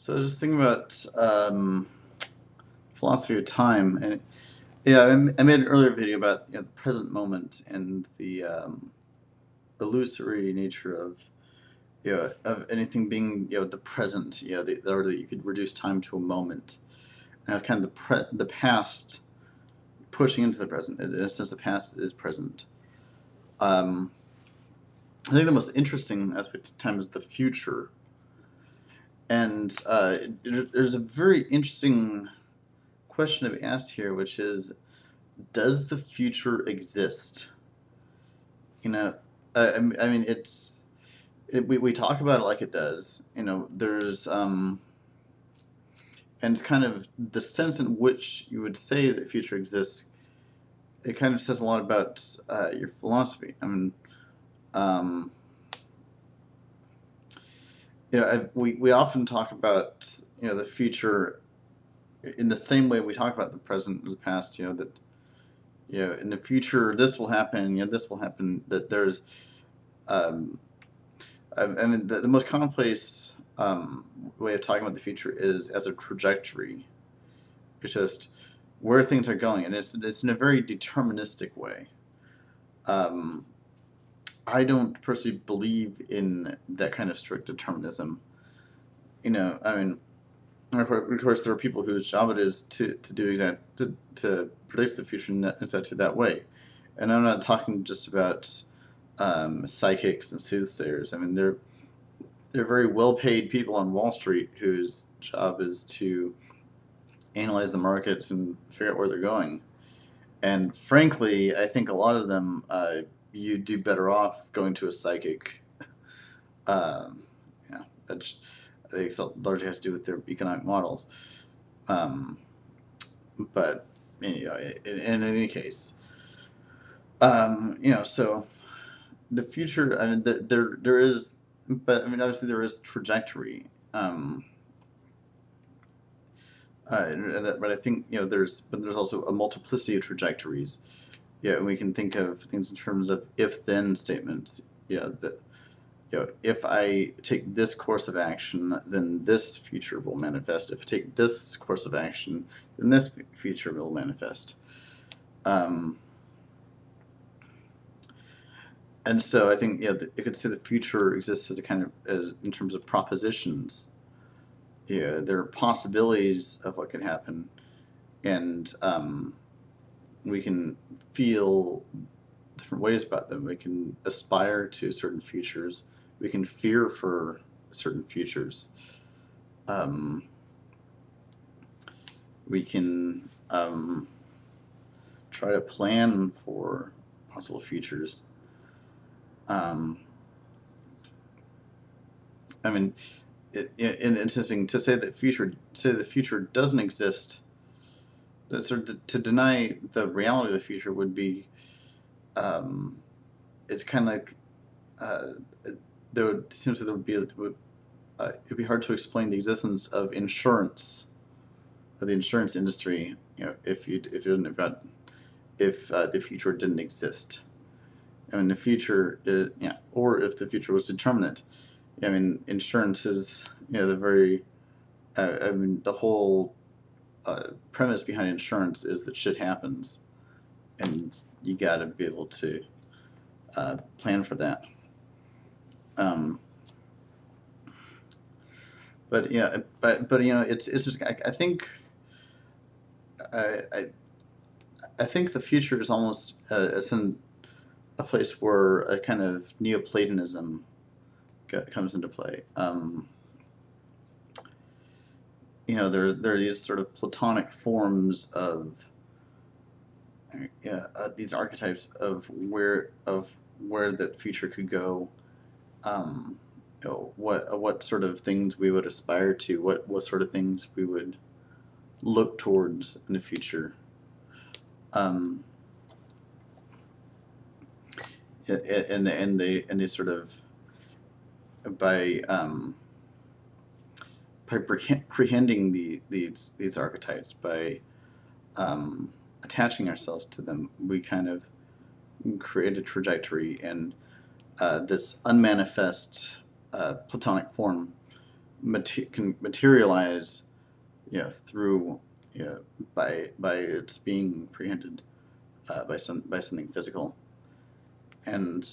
So I was just thinking about philosophy of time, and yeah, I made an earlier video about the present moment and the illusory nature of of anything being the present, or that you could reduce time to a moment, and it's kind of the past pushing into the present. In a sense, the past is present. Um, I think the most interesting aspect of time is the future, and there's a very interesting question to be asked here, which is, does the future exist? You know, I mean, we talk about it like it does. There's and it's kind of the sense in which you would say that the future exists. It kind of says a lot about your philosophy. I mean, um, we often talk about the future in the same way we talk about the present and the past. That in the future this will happen. This will happen. That there's, um, I mean, the most commonplace way of talking about the future is as a trajectory. It's just where things are going, and it's in a very deterministic way. Um, I don't personally believe in that kind of strict determinism. I mean, of course, there are people whose job it is to predict the future in that way, and I'm not talking just about psychics and soothsayers. I mean, they're very well-paid people on Wall Street whose job is to analyze the markets and figure out where they're going. And frankly, I think a lot of them you do better off going to a psychic. Um, yeah, that's, I think it largely has to do with their economic models. Um, but in any case, so the future. I mean, there is, but I mean, obviously there is trajectory. But I think there's also a multiplicity of trajectories. Yeah, and we can think of things in terms of if-then statements. That if I take this course of action, then this future will manifest. If I take this course of action, then this future will manifest. And so I think you could say the future exists as a kind of in terms of propositions. There are possibilities of what could happen, and we can feel different ways about them. We can aspire to certain futures. We can fear for certain futures. We can try to plan for possible futures. I mean, it's interesting to say that the future doesn't exist. That sort of to deny the reality of the future would be, it's kind of like it'd be hard to explain the existence of insurance, of the insurance industry. If the future didn't exist. I mean, the future, or if the future was determinate. I mean, insurance is, the very, I mean, the whole premise behind insurance is that shit happens, and you got to be able to plan for that. But it's just I think I think the future is almost it's in a place where a kind of Neoplatonism comes into play. There are these sort of Platonic forms of these archetypes of where that future could go. What sort of things we would aspire to, what sort of things we would look towards in the future. And they sort of by prehending these archetypes, by attaching ourselves to them, we kind of create a trajectory, and this unmanifest Platonic form can materialize, through, by its being preempted by something physical, and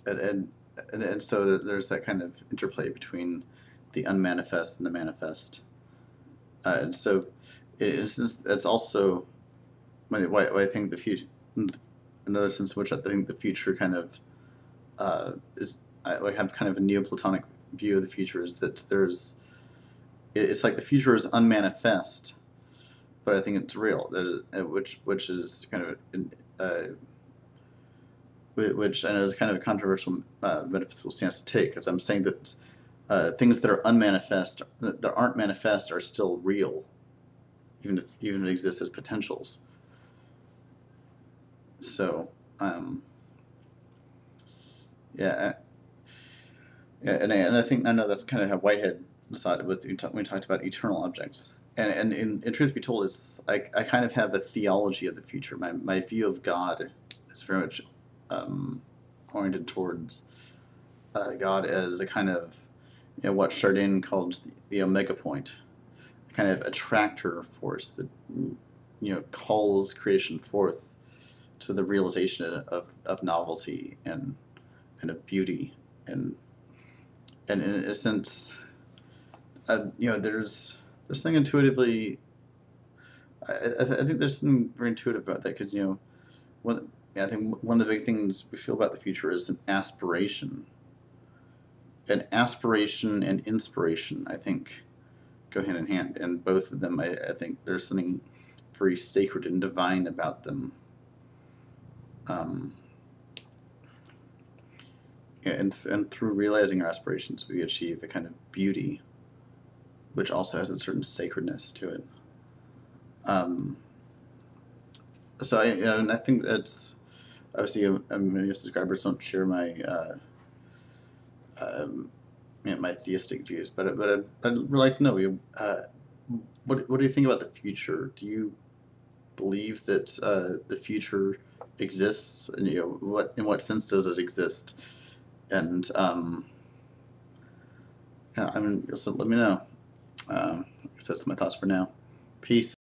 and and, and so there's that kind of interplay between the unmanifest and the manifest, and so it's also why I think the future, another sense in which I think the future kind of is, I have kind of a Neoplatonic view of the future, is that it's like the future is unmanifest, but I think it's real. Which is kind of which I know is kind of a controversial metaphysical stance to take, because I'm saying that things that are unmanifest, that aren't manifest, are still real, even if it exists as potentials. So yeah, and I think, I know that's kind of how Whitehead decided with when we talked about eternal objects. And in truth be told, I kind of have a theology of the future. My view of God is very much oriented towards God as a kind of, what Chardin called the omega point, a kind of attractor force that calls creation forth to the realization of novelty and of beauty, and in a sense, there's something intuitively. I think there's something very intuitive about that, because I think one of the big things we feel about the future is an aspiration. And aspiration and inspiration, I think, go hand in hand, and both of them, I think there's something very sacred and divine about them. And through realizing our aspirations, we achieve a kind of beauty, which also has a certain sacredness to it. So and I think that's obviously, many subscribers don't share my my theistic views, but I'd really like to know, what do you think about the future? Do you believe that the future exists, and in what sense does it exist? And yeah, so let me know. So that's my thoughts for now. Peace.